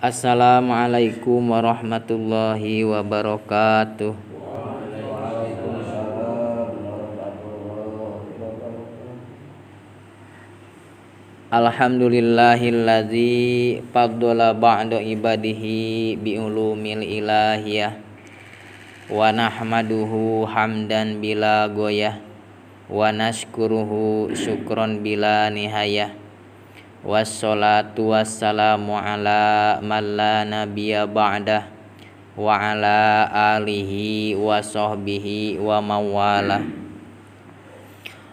Assalamualaikum warahmatullahi wabarakatuh. Alhamdulillahilladzi faddala ba'da ibadihi biulumil ilahiyah wa nahmaduhu hamdan bila goyah wa nashkuruhu syukron bila nihayah. Wassalatu wassalamu ala man la nabiyya ba'dah wa ala alihi wa sahbihi wa mawala.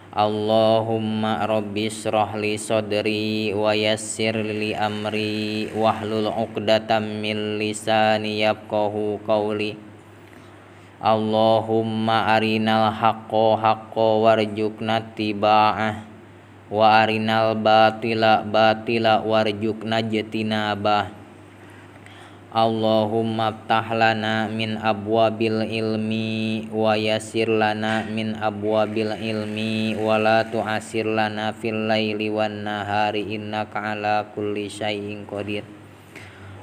Allahumma rabbi shrah li sadri wa yassir li amri wahlul 'uqdatam min lisani yafqahu qawli. Allahumma arinal haqqo haqqo warzuqna tiba'ah wa arinal batila batila warzuqna jtinabah. Allahumma aftah lana min abwabil ilmi wa yassir lana min abwabil ilmi wa la tu'assir lana fil laili wan nahari innaka ala kulli syai'in qadir.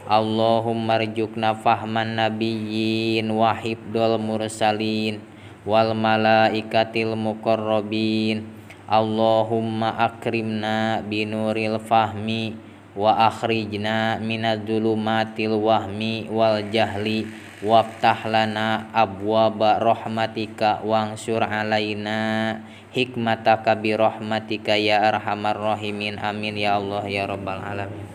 Allahumma rzuqna fahman nabiyyin wa hifdzal mursalin wal malaikatil muqarrabin. Allahumma akrimna binuril fahmi wa akhrijna minadz-dzulumatil wahmi wal jahli waftah lana abwaba rahmatika wansur alaina hikmataka bi rahmatika ya arhamar rahimin. Amin ya Allah ya rabbal alamin.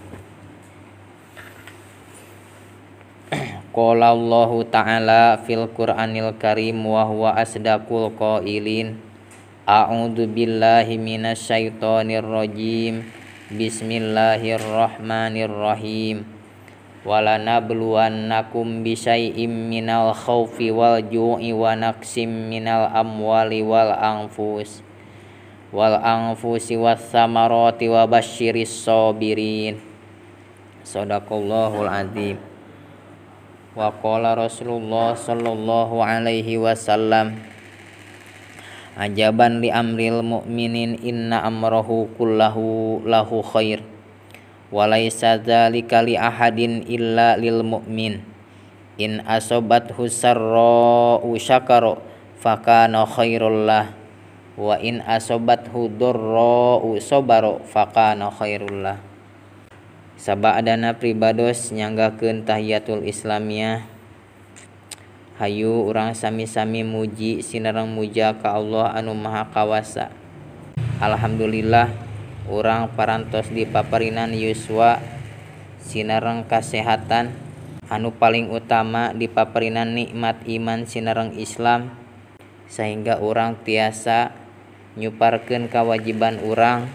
Qala Allahu ta'ala fil Qur'anil Karim wa huwa asdaqul qailin. A'udzu billahi minasyaitonir rajim. Bismillahirrahmanirrahim. Walanabluwannakum bisyai'im minal khaufi wal ju'i wa naqsim minal amwali wal anfusi was samarati wa basyiris sabirin. Shadaqallahul azim. Wa qala Rasulullah sallallahu alaihi wasallam, ajaban li amril mu'minin inna amrahu kullahu lahu khair wa laisa dzalika li ahadin illa lil mu'min. In asobathu sarra'u syakara fakana khairul lah wa in asobathu dharra'u sabara fakana khairul lah. Sabadana pribados nyanggakeun tahiyatul islamiyah. Hayu urang sami-sami muji sinareng muja ka Allah anu maha kawasa. Alhamdulillah urang parantos dipaparinan yuswa sinareng kasehatan. Anu paling utama dipaparinan nikmat iman sinareng Islam, sehingga urang tiasa nyuparkeun kawajiban urang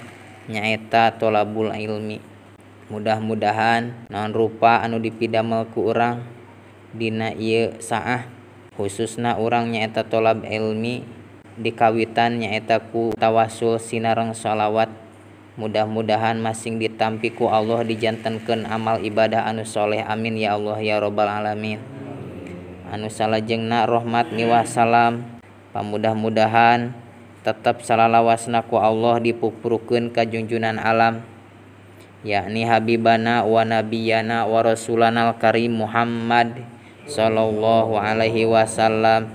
nyaeta tholabul ilmi. Mudah-mudahan naon rupa anu dipidamel ku urang dina ieu saah, khususna urang nyaeta tholab ilmi, dikawitan nyaeta ku tawassul sinareng sholawat. Mudah-mudahan masing ditampi ku Allah dijantenkeun amal ibadah anu soleh. Amin ya Allah ya rabbal alamin. Anu salajengna rahmat miwah salam pamudah-mudahan tetep salalawasna ku Allah dipuprukeun ka junjunan alam, yakni habibana wa nabiyana wa rasulanal karim Muhammad sallallahu alaihi wasallam,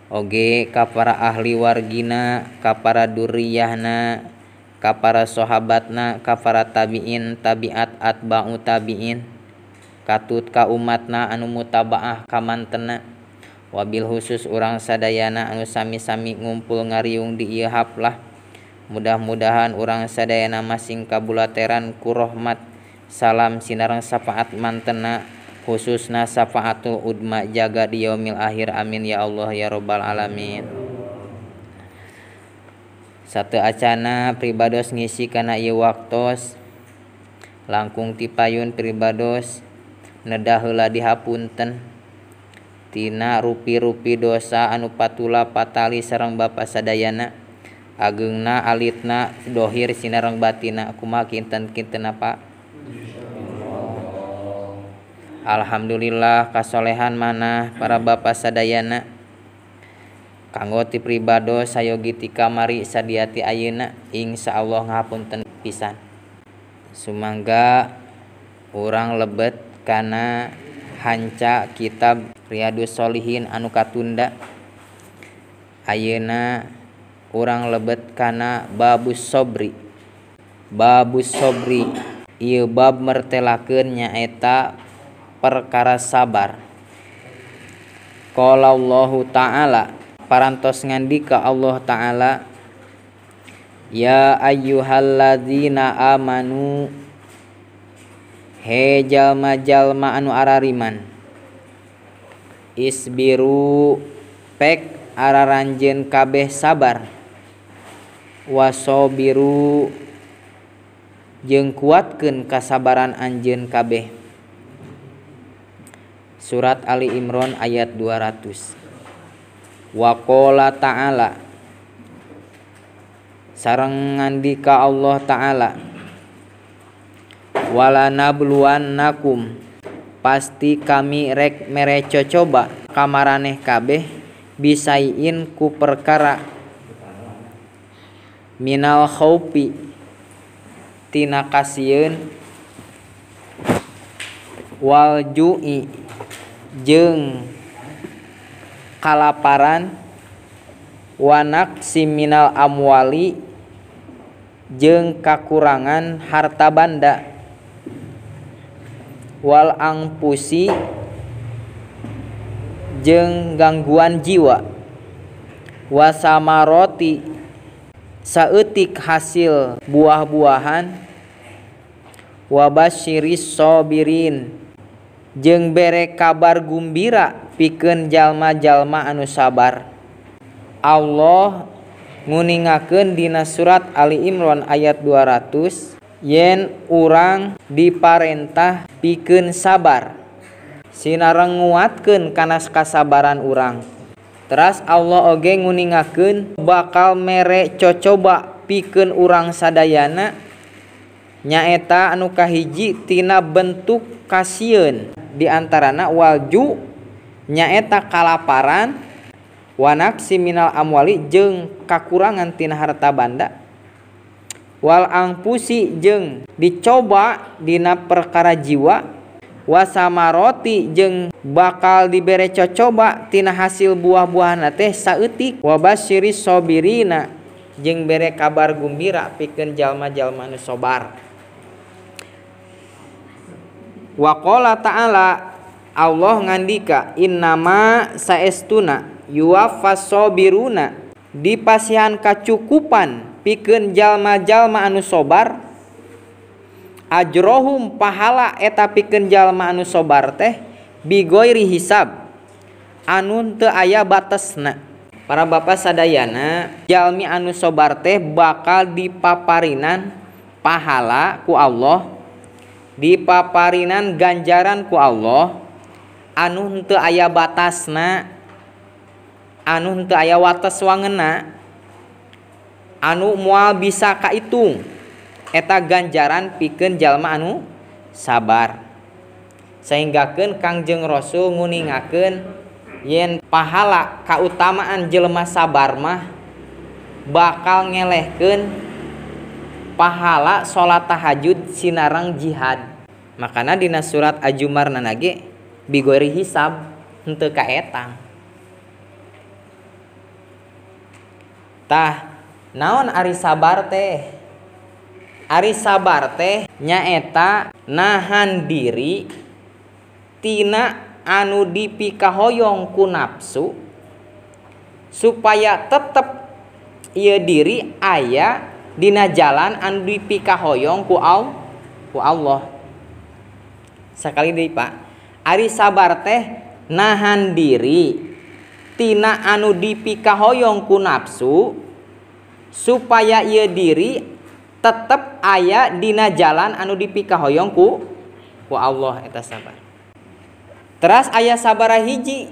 oge ka para ahli wargina, ka para durriyahna, ka para sahabatna, ka para tabi'in, tabi'at atba'u tabi'in, katut ka umatna anu mutabaah ka mantena. Wabil khusus urang sadayana anu sami-sami ngumpul ngariung di ieu haflah. Mudah-mudahan urang sadayana masing kabulateran ku rahmat salam sinareng syafaat mantena, khususna syafaatul udma jaga di yaumil akhir. Amin ya Allah ya rabbal alamin. Sateu acana pribados ngisi kana ieu waktos langkung ti payun pribados nedah heula dihapunten tina rupi-rupi dosa anu patula patali sareng bapa sadayana, ageungna alitna dohir sinareng batina. Kumaha kinten-kinten apa? Alhamdulillah kasolehan manah para bapa sadayana kanggo ti pribado sayogi ti kamari sadiati ayeuna insyaallah ngapunten pisan. Sumangga urang lebet kana hanca kitab Riyadus Sholihin anu katunda. Ayeuna urang lebet kana babus sobri. Babus sobri ieu bab mertelakeun nyaeta perkara sabar. Qala Allahu ta'ala, parantos ngandika Allah ta'ala, ya ayyuhalladzina amanu, he jalma-jalma anu arariman, isbiru pek araranjeun kabeh sabar, wasobiru jeung kuatkeun kasabaran anjeun kabeh. Surat Ali Imran ayat 200. Wa qala ta'ala, sareng ngandika Allah ta'ala, wala nabluwannakum, pasti kami rek mere cocoba kamaraneh kabeh, bisaiin ku perkara, minal khaufi tina kasieun, wal ju'i jeung kalaparan, wa naqsi minal amwali jeung kakurangan harta banda, wal angpusi jeung gangguan jiwa, wasamaroti saeutik hasil buah-buahan, wabasyiris sabirin jeung bere kabar gumbira pikeun jalma-jalma anu sabar. Allah nguningakeun dina surat Ali Imran ayat 200 yen urang diparentah pikeun sabar, sinareng nguatkeun kana kasabaran urang. Teras Allah oge nguningakeun bakal mere cocoba pikeun urang sadayana, nyaeta anu kahiji tina bentuk kasieun, diantarana walju nyaeta kalaparan, wanaksi minal amwali jeung kakurangan tina harta banda, wal angpusi jeung dicoba dina perkara jiwa, wasamaroti jeung bakal dibere cocoba tina hasil buah-buahanna teh saeutik, wabasyiris sabirina jeung bere kabar gumbira pikeun jalma-jalma anu sabar. Wa qala ta'ala, Allah ngandika, innama saestuna yuwaffas sabiruna, dipasihan kacukupan pikeun jalma-jalma anu sabar, ajrohum pahala eta pikeun jalma anu sabar teh, bigoiri hisab anu teu aya batesna. Para bapak sadayana, jalmi anu sabar teh bakal dipaparinan pahala ku Allah, dipaparinan ganjaran ku Allah anu henteu aya batasna, anu henteu aya wates wangeunna, anu moal bisa kaitung. Eta ganjaran pikeun jalma anu sabar. Sehinggakeun Kangjeng Rasul nguningakeun yen pahala kautamaan jelema sabar mah bakal ngelehkeun pahala salat tahajud sinareng jihad. Makana dina surat Az-Zumar nanage bigoiri hisab, henteu kaetang. Tah naon ari sabar teh? Ari sabar teh nyaeta nahan diri tina anu dipikahoyong ku nafsu supaya tetep ieu diri aya dina jalan anu dipikahoyong ku Allah. Sakali deui Pak, ari sabar teh nahan diri tina anu dipikahoyong ku nafsu supaya ieu diri tetep aya dina jalan anu dipikahoyong ku Allah, eta sabar. Teras aya sabara hiji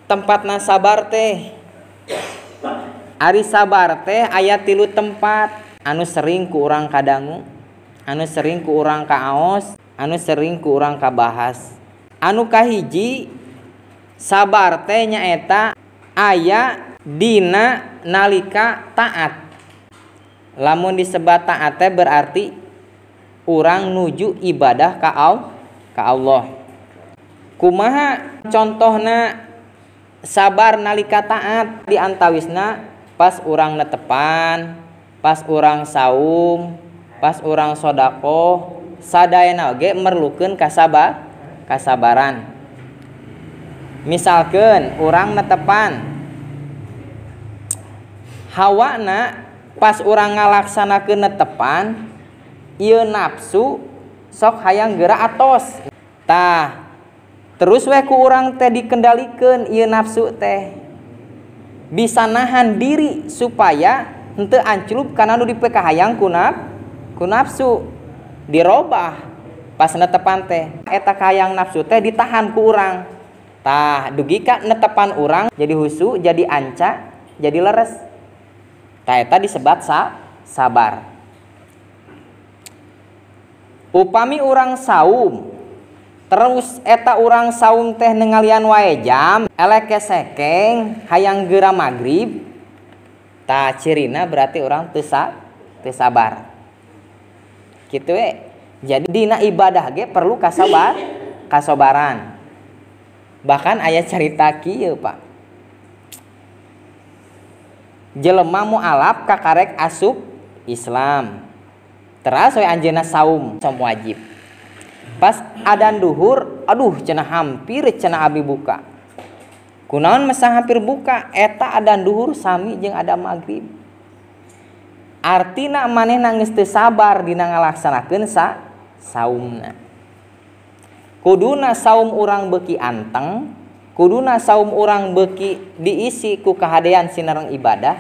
tempatna sabar teh. Ari sabar teh aya 3 tempat anu sering ku urang kadangu, anu sering ku urang kaos, anu sering ku urang kabahas. Anu kahiji sabar teh nyaeta aya dina nalika taat. Lamun disebat taat teh berarti urang nuju ibadah ka Allah. Kumaha contohna sabar nalika taat di antawisna pas urang netepan, pas urang saum, pas urang sodaqoh, sadayana oge merlukeun kasabaran. Misalkeun urang netepan hawana pas urang ngalaksanakeun netepan ieu nafsu sok hayang geura atos. Tah terus we ku urang teh dikendalikeun ieu nafsu teh bisa nahan diri supaya henteu anclup kana nu dipekahayang ku nafsu dirobah pas netepan teh eta kahayang nafsu teh ditahan ku urang. Tah dugi ka netepan urang jadi husu, jadi anca, jadi leres. Tah eta disebat sabar. Upami urang saum terus eta urang saum teh nengalian wae jam elek sekeng hayang geura magrib, tah cirina berarti urang teu sabar kitu we. Jadi dina ibadah ge perlu kasabaran. Bahkan aya carita kieu Pak, jelema mualaf kakarek asup Islam teras we anjeunna saum wajib. Pas adzan duhur, aduh cenah hampir cenah abi buka. Kunaon mesang hampir buka? Eta adzan duhur sami jeung adzan magrib. Artina manehna geus teu sabar dina ngalaksanakeun saumna. Kuduna saum urang beuki anteng, kuduna saum urang beuki diisi ku kahadean sinareng ibadah.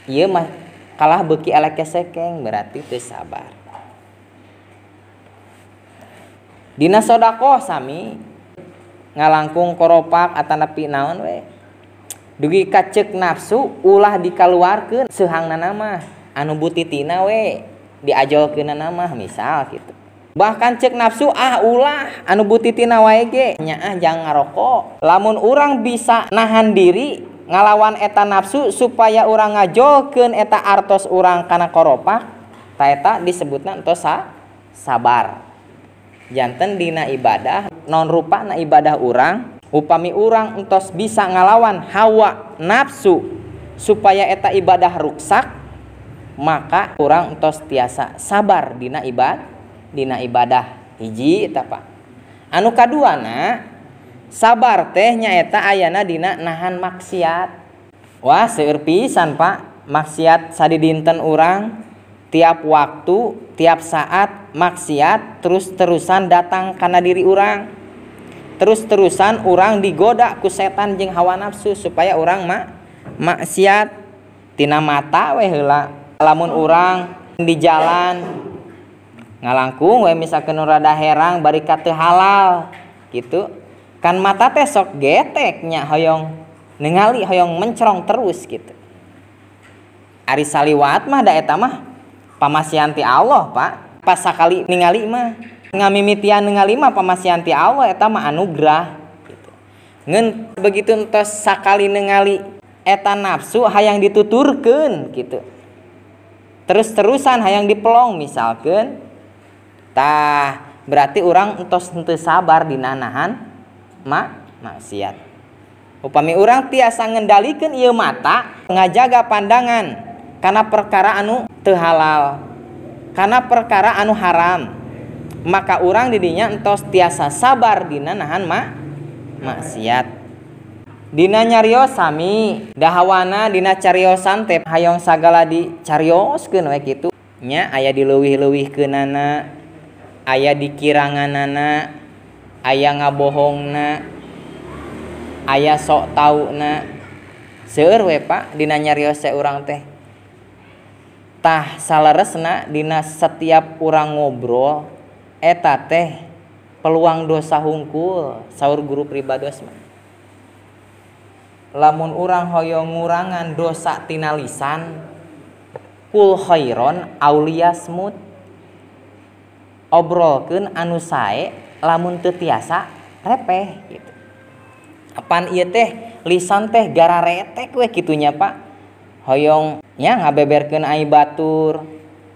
Ieu mah kalah beuki elek sekeng berarti teu sabar. Dina sodaqoh sami ngalangkung koropak atanapi naon we dugi ka ceuk nafsu ulah dikaluarkeun seuhangnana mah anu butitina we diajolkeunana mah misal kitu. Bahkan ceuk nafsu ulah anu butitina wae ge nyaah jang ngarokok. Lamun urang bisa nahan diri ngalawan eta nafsu supaya urang ngajolkeun eta artos urang kana koropak, ta eta disebutna entos sabar. Janten dina ibadah non rupana ibadah urang upami urang entos bisa ngalawan hawa nafsu supaya eta ibadah ruksak, maka urang entos tiasa sabar dina ibadah hiji eta Pak. Anu kaduana sabar teh nyaeta ayana dina nahan maksiat. Wah seueur pisan Pak maksiat sadidinten urang tiap waktu, tiap saat maksiat terus-terusan datang kana diri urang. Terus-terusan urang digoda ku setan jeung hawa nafsu supaya urang maksiat. Tina mata we heula. Lamun urang di jalan ngalangkung we misalkeun rada herang bari ka teu halal kitu. Kan mata teh sok getek nya hoyong ningali hoyong mencrong terus kitu. Ari saliwat mah da eta mah pamasian ti Allah Pak. Pas sakali ningali mah ngamimitian ningali mah pamasian ti Allah eta mah anugerah gitu. Ngeun begitu entos sakali ningali eta nafsu hayang dituturkeun gitu. Terus-terusan hayang dipelong misalkeun. Tah berarti urang entos henteu sabar dina nahan maksiat. Upami urang tiasa ngendalikeun ieu mata ngajaga pandangan kana perkara anu teu halal, kana perkara anu haram, maka urang didinya entos tiasa sabar dina nahan maksiat. Dina nyarios sami dahawana dina cariosan teh hayong sagala dicarioskeun we kitu nya, aya dileuwih-leuwihkeunana, aya dikiranganana, aya ngabohongna, aya sok tauna. Seueur we Pak dina nyarios urang teh. Tah saleresna dina setiap urang ngobrol eta teh peluang dosa hungkul saur guru pribados mah. Lamun urang hoyong ngurangan dosa tina lisan kul khairon auliyasmut, obrolkeun anu sae lamun teu tiasa repeh gitu. Apaan ieu teh lisan teh gara retek we kitunya Pak. Hoyong nya ngabeberkeun ai batur,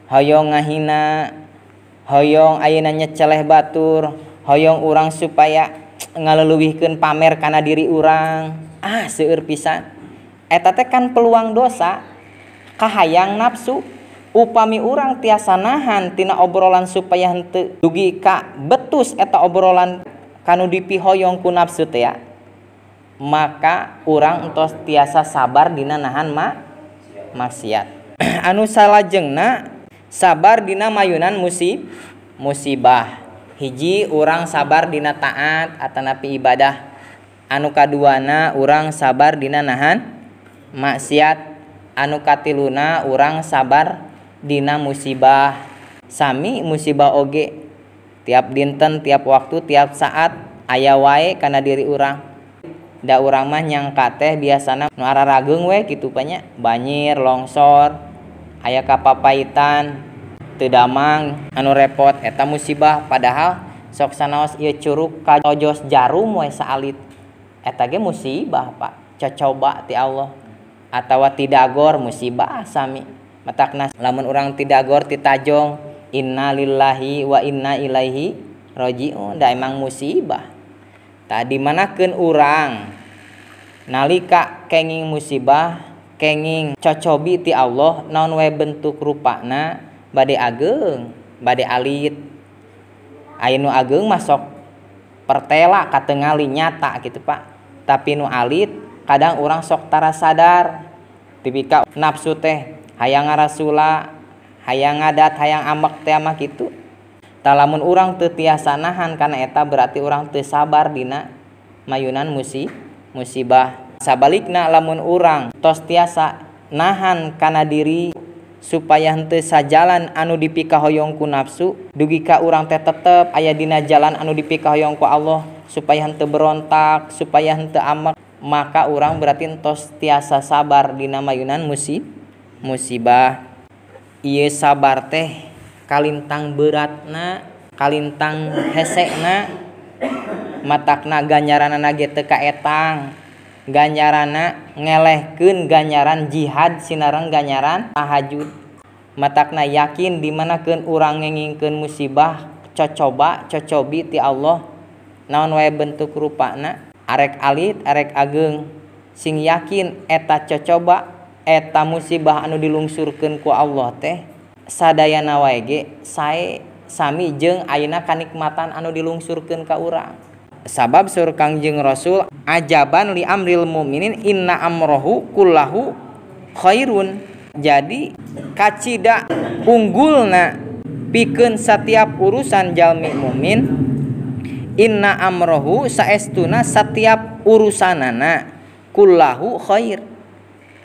hoyong ngahina, hoyong ayeuna nyeceleh batur, hoyong urang supaya ngaleuwihkeun pamer kana diri urang. Seueur pisan. Eta teh kan peluang dosa, kahayang nafsu. Upami urang tiasa nahan tina obrolan supaya henteu dugi ka betus eta obrolan kanu dipihoyong ku nafsu teh ya, maka urang entos tiasa sabar dina nahan maksiat. Anu salajengna sabar dina mayunan musibah. Hiji urang sabar dina taat atanapi ibadah. Anu kaduana urang sabar dina nahan maksiat. Anu katiluna urang sabar dina musibah. Sami musibah oge tiap dinten, tiap waktu, tiap saat aya wae kana diri urang. Da urang mah nyangka teh biasana nu ararageung we kitu nya, banjir, longsor, aya kapapaitan, teu damang, anu repot eta musibah. Padahal sok sanaos ieu curug kajos jarum we saalit, eta ge musibah Pak, cocoba ti Allah. Atawa tidagor musibah sami. Matakna lamun urang tidagor ti tajong, innalillahi wa inna ilaihi rajiun, da emang musibah. Tadi manakeun urang nalika kenging musibah, kenging cocobi ti Allah, naon we bentuk rupana, bade ageung, bade alit. Aya nu ageung mah sok pertela katengali nyata gitu Pak. Tapi nu alit kadang urang sok tara sadar. Tipika nafsu teh hayang ngarasula, hayang ngadat, hayang ambek teh mah kitu. Tah lamun urang teu tiasa nahan kana eta berarti urang teu sabar dina mayunan musibah. Sabalikna lamun urang tos tiasa nahan kana diri supaya henteu sajalan anu dipikahoyong ku nafsu, dugi ka urang teh tetep aya dina jalan anu dipikahoyong ku Allah, supaya henteu berontak, supaya henteu ambek, maka urang berarti tos tiasa sabar dina mayunan musibah. Ieu sabar teh kalintang beratna, kalintang hesekna, matakna ganjaranna ge teu kaetang. Ganjaranna ngelehkeun ganjaran jihad sinareng ganjaran tahajud. Matakna yakin dimanakeun urang ngengingkeun musibah, cocobi ti Allah, naon wae bentuk rupana, arek alit, arek ageung, sing yakin eta cocoba, eta musibah anu dilungsurkeun ku Allah teh sadayana wae ge sae sami jeung ayeuna kanikmatan anu dilungsurkeun ka urang. Sabab saur Kangjeng Rasul, ajaban li amril mukminin inna amrohu kullahu khairun. Jadi kacida unggulna pikeun setiap urusan jalmi mukmin, inna amrohu saestuna setiap urusanana kullahu khair.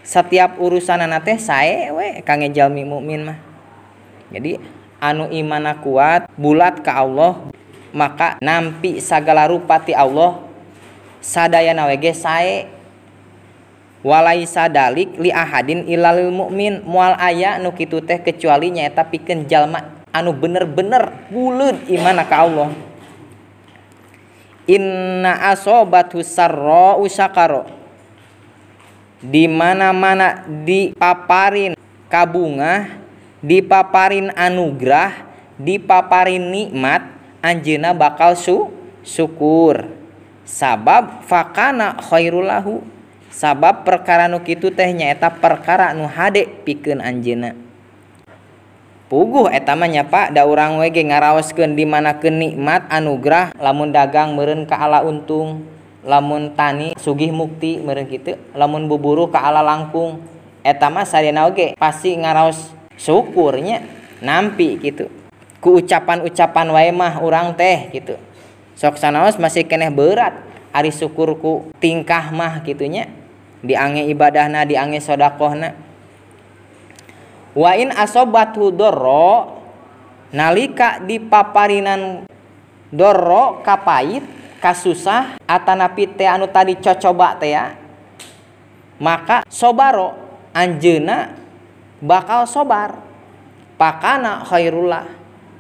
Setiap urusanana teh sae we kangge jalmi mukmin mah. Jadi anu imanna kuat bulat ka Allah, maka nampi sagala rupa ti Allah sadayana we ge sae. Walaisa dalik li ahadin illalil mukmin, moal aya nu kitu teh kecuali nyaeta pikeun jalma anu bener-bener buleud imanna ka Allah. Inna asobathu sarra'u syakara, di mana-mana dipaparin kabungah, dipaparin anugerah, dipaparin nikmat, anjeunna bakal syukur. Sabab fakana khairul lahu, sabab perkara nu kitu teh nyaeta perkara nu hade pikeun anjeunna. Puguh eta mah nya Pak, da urang we ge ngaraoskeun dimanakeun nikmat anugerah, lamun dagang meureun kaala untung, lamun tani sugih mukti meureun kitu, lamun buburuh kaala langkung. Eta mah sadayana oge pasti ngaraos syukurnya nampi kitu. Ku ucapan-ucapan wae mah urang teh kitu. Sok sanaos masih keneh berat ari syukur ku tingkah mah kitunya, diange ibadahna, diange sedekahna. Wa in asobathu dorro, nalika dipaparinan dorro kapait, kasusah atanapi teh anu tadi cocoba teh ya, maka sobaro anjeunna bakal sobar. Pakana khairullah,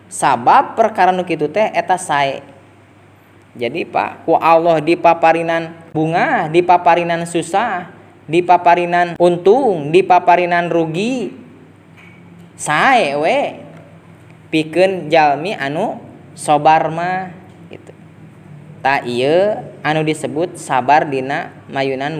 sabab perkara nu kitu teh eta sae. Jadi Pak, ku Allah dipaparinan bunga, dipaparinan susah, dipaparinan untung, dipaparinan rugi, sae we. pikeun jalmi anu sabar mah gitu. Ta ieu anu disebut sabar dina mayunan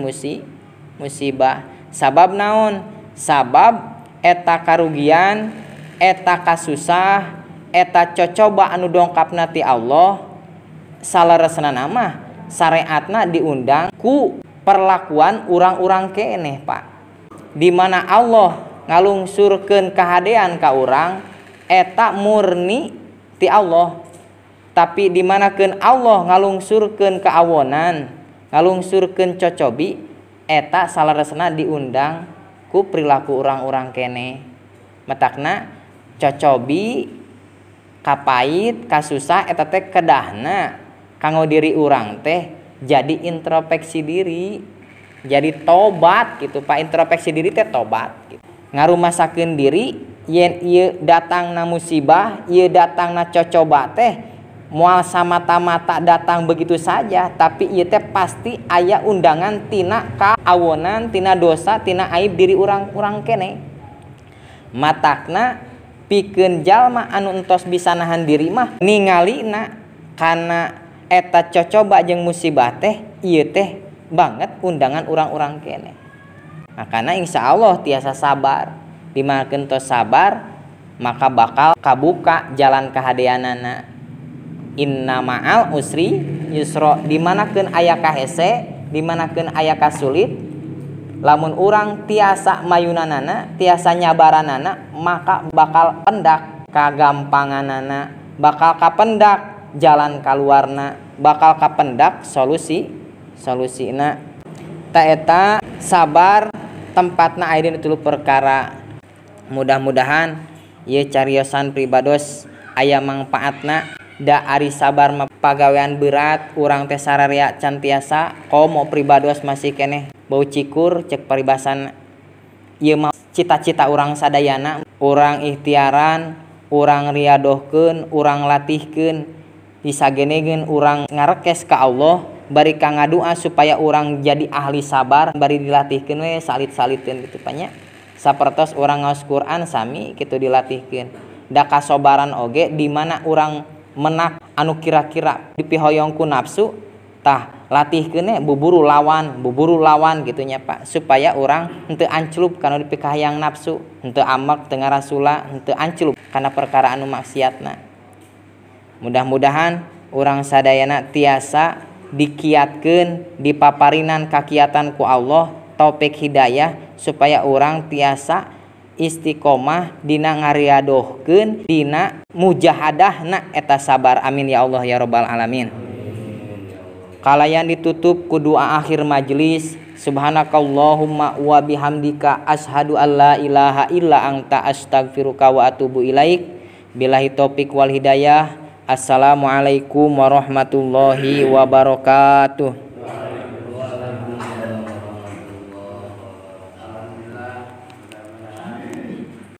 musibah. Sabab naon? Sabab eta karugian, eta kasusah, eta cocoba anu dongkapna ti Allah salaresna mah syariatna diundang ku perlakuan urang-urang keneh Pak. Di mana Allah ngalungsurkeun kahadean ka urang eta murni ti Allah. Tapi di manakeun Allah ngalungsurkeun kaawonan, ngalungsurkeun cocobi eta salaresna diundang ku perilaku urang-urang keneh. Matakna cocobi kapait kasusah eta teh kedahna kanggo diri urang teh jadi introspeksi diri, jadi tobat gitu Pak. Introspeksi diri teh tobat gitu. Ngarumasakeun diri yen ieu datangna musibah, ieu datangna cocoba teh moal samata-mata datang begitu saja, tapi ieu teh pasti aya undangan tina kaawonan, tina dosa, tina aib diri urang-urang keneh. Matakna pikeun jalma anu entos bisa nahan diri mah ningalina kana eta cocoba jeung musibah teh ieu teh banget undangan urang-urang keneh. Makana insyaallah tiasa sabar. Dimana tos sabar maka bakal kabuka jalan kahadeanana. Inna ma'al usri yusra. Dimanakeun aya kahese, dimanakeun aya kasulit, lamun urang tiasa mayunanana, tiasa nyabaranana, maka bakal pendak kagampanganana, bakal kapendak jalan kaluarna, bakal kapendak solusina. Ta eta sabar tempatna aya dina 3 perkara. Mudah-mudahan ieu cariosan pribados aya mangpaatna. Da ari sabar mah pagawean berat, urang teh sararea can tiasa komo pribados masih keneh bau cikur cek paribasan. Ieu mah cita-cita urang sadayana, urang ikhtiaran, urang riadohkeun, urang latihkeun, disagenegeun urang ngarekes ka Allah bari ka ngadua supaya urang jadi ahli sabar, bari dilatihkeun we salit-saliteun kitu nya. Sapertos urang ngaos Quran sami kitu dilatihkeun. Da kasabaran oge di mana urang menak anu kira-kira dipihoyong ku nafsu, tah latihkeun buburu lawan gitu nya Pak, supaya urang henteu anclup kana dipikahayang nafsu, henteu amek teu ngarasula, henteu anclup kana perkara anu maksiatna. Mudah-mudahan urang sadayana tiasa dikiatkeun, dipaparinan kakiatan ku Allah, taufik hidayah supaya urang tiasa istiqomah dina ngariadohkeun dina mujahadahna eta sabar. Amin ya Allah ya rabbal alamin. Kalayan ditutup ku doa akhir majelis. Subhanakallahumma wa bihamdika asyhadu alla ilaha illa anta astaghfiruka wa atubu ilaik. Billahi taufik wal hidayah. Assalamualaikum warahmatullahi wabarakatuh.